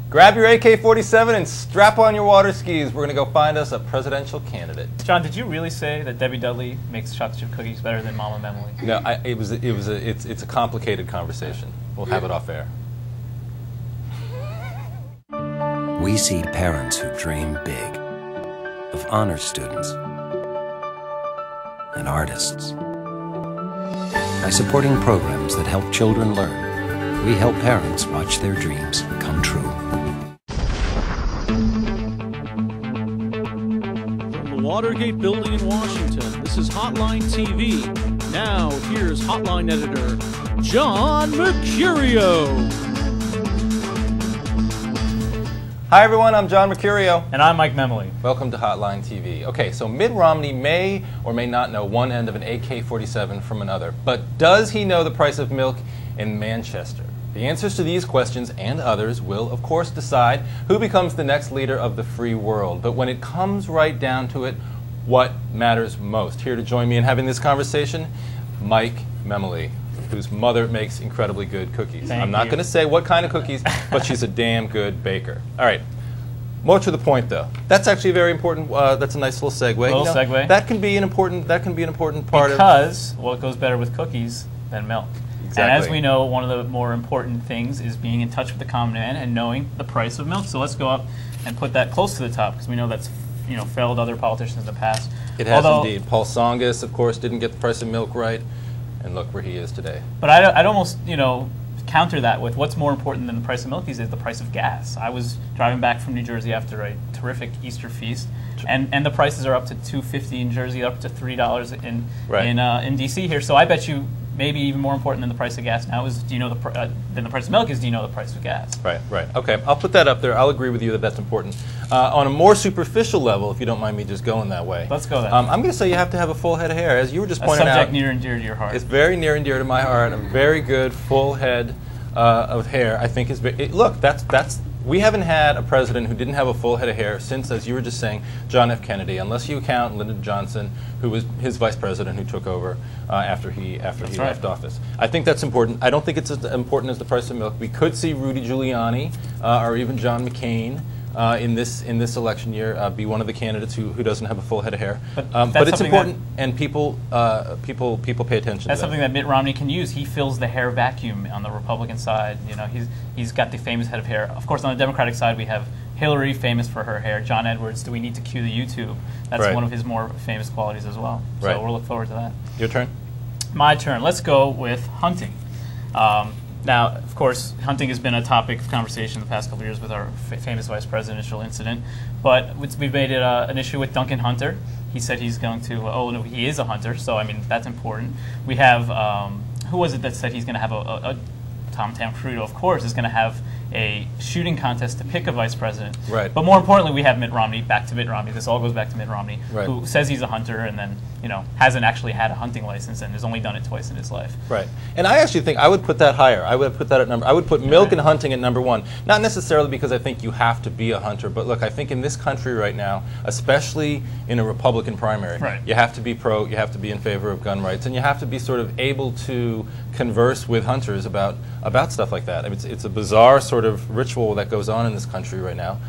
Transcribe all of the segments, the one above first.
Grab your AK-47 and strap on your water skis. We're going to go find us a presidential candidate. John, did you really say that Debbie Dudley makes chocolate chip cookies better than Mama Memoli? No, it's a complicated conversation. We'll have it off air. We see parents who dream big, of honor students and artists. By supporting programs that help children learn, we help parents watch their dreams come true. From the Watergate Building in Washington, this is Hotline TV. Now, here's Hotline editor, John Mercurio. Hi everyone, I'm John Mercurio. And I'm Mike Memoli. Welcome to Hotline TV. Okay, so Mitt Romney may or may not know one end of an AK-47 from another, but does he know the price of milk in Manchester? The answers to these questions and others will, of course, decide who becomes the next leader of the free world. But when it comes right down to it, what matters most? Here to join me in having this conversation, Mike Memoli, whose mother makes incredibly good cookies. I'm not going to say what kind of cookies, but she's a damn good baker. All right. More to the point, though. That's actually very important. That's a nice little segue. Segue. That can be an important. Part because what goes better with cookies than milk. Exactly. And as we know, one of the more important things is being in touch with the common man and knowing the price of milk. So let's go up and put that close to the top because we know that's failed other politicians in the past. It has indeed. Paul Tsongas, of course, didn't get the price of milk right. And look where he is today. But I'd almost, counter that with what's more important than the price of milk these days, the price of gas. I was driving back from New Jersey after a terrific Easter feast, and the prices are up to $2.50 in Jersey, up to $3 in D.C. here. So I bet you maybe even more important than the price of gas now is than the price of milk is do you know the price of gas? Right. Okay, I'll put that up there. I'll agree with you that that's important. On a more superficial level, if you don't mind me just going that way. Let's go there. I'm going to say you have to have a full head of hair, as you were just pointing out. A subject near and dear to your heart. It's very near and dear to my heart. A very good full head of hair, I think, is very. Look, we haven't had a president who didn't have a full head of hair since, as you were just saying, John F. Kennedy, unless you count Lyndon Johnson, who was his vice president who took over after he left office. I think that's important. I don't think it's as important as the price of milk. We could see Rudy Giuliani or even John McCain in this election year be one of the candidates who doesn't have a full head of hair. But it's important, and people pay attention. That's something that Mitt Romney can use. He fills the hair vacuum on the Republican side. He's got the famous head of hair. Of course, on the Democratic side, we have Hillary, famous for her hair. John Edwards, do we need to cue the YouTube? That's one of his more famous qualities as well. So we'll look forward to that. Your turn. My turn. Let's go with hunting. Now, of course, hunting has been a topic of conversation the past couple of years with our famous vice presidential incident, but we've made it an issue with Duncan Hunter. He said he's going to, oh no, he is a hunter, so I mean, that's important. We have, who was it that said he's going to have Tom Crudo, of course, is going to have a shooting contest to pick a vice president. Right. But more importantly, we have Mitt Romney, back to Mitt Romney. This all goes back to Mitt Romney, right, who says he's a hunter and then, hasn't actually had a hunting license and has only done it twice in his life. Right. And I actually think I would put that higher. I would put that at I would put milk and hunting at #1. Not necessarily because I think you have to be a hunter, but look, I think in this country right now, especially in a Republican primary, you have to be you have to be in favor of gun rights, and you have to be sort of able to converse with hunters about stuff like that. I mean, it's a bizarre sort of ritual that goes on in this country right now.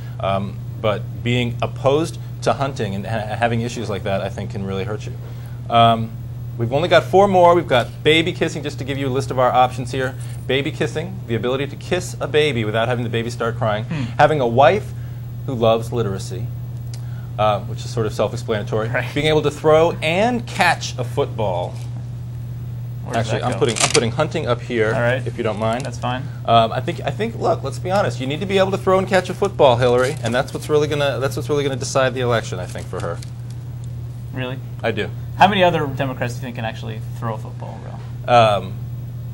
But being opposed to hunting and having issues like that, I think, can really hurt you. We've only got 4 more. We've got baby kissing, just to give you a list of our options here. Baby kissing, the ability to kiss a baby without having the baby start crying. Having a wife who loves literacy, which is sort of self-explanatory. Being able to throw and catch a football. Actually, I'm putting hunting up here, if you don't mind. That's fine. I think. Look, let's be honest. You need to be able to throw and catch a football, Hillary, and that's what's really gonna decide the election, I think, for her. Really? I do. How many other Democrats do you think can actually throw a football, Real?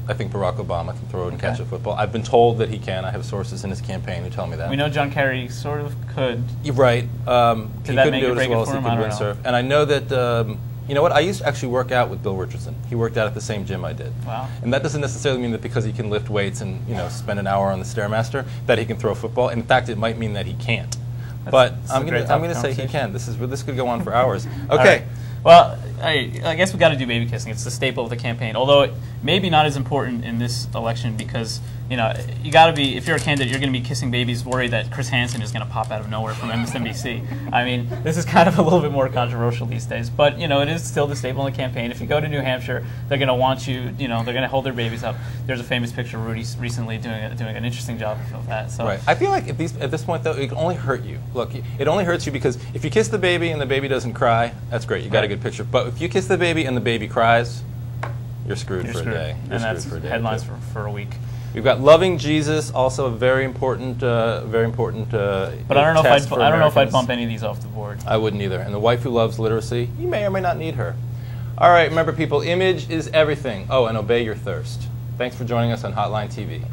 I think Barack Obama can throw and catch a football. I've been told that he can. I have sources in his campaign who tell me that. We know John Kerry sort of could. You're right. He couldn't do it as well as he could windsurf. And I know that. You know what? I used to actually work out with Bill Richardson. He worked out at the same gym I did. Wow. And that doesn't necessarily mean that because he can lift weights and spend an hour on the Stairmaster that he can throw a football. In fact, it might mean that he can't. But I'm going to say he can. This could go on for hours. Okay. Well, I guess we got to do baby kissing. It's the staple of the campaign. Although it maybe not as important in this election because you got to be, if you're a candidate, you're going to be kissing babies worried that Chris Hansen is going to pop out of nowhere from MSNBC. I mean, this is kind of a little bit more controversial these days, but it is still the staple in the campaign. If you go to New Hampshire, they're going to want you. They're going to hold their babies up. There's a famous picture of Rudy recently doing an interesting job of that. So. Right. I feel like at this point though, it can only hurt you. Look, it only hurts you because if you kiss the baby and the baby doesn't cry, that's great. You got a good picture. But if you kiss the baby and the baby cries, you're screwed for a day. And that's headlines for a week. We've got Loving Jesus, also a very important. But I don't know if I'd bump any of these off the board. I wouldn't either. And The Wife Who Loves Literacy, you may or may not need her. All right, remember people, image is everything. Oh, and obey your thirst. Thanks for joining us on Hotline TV.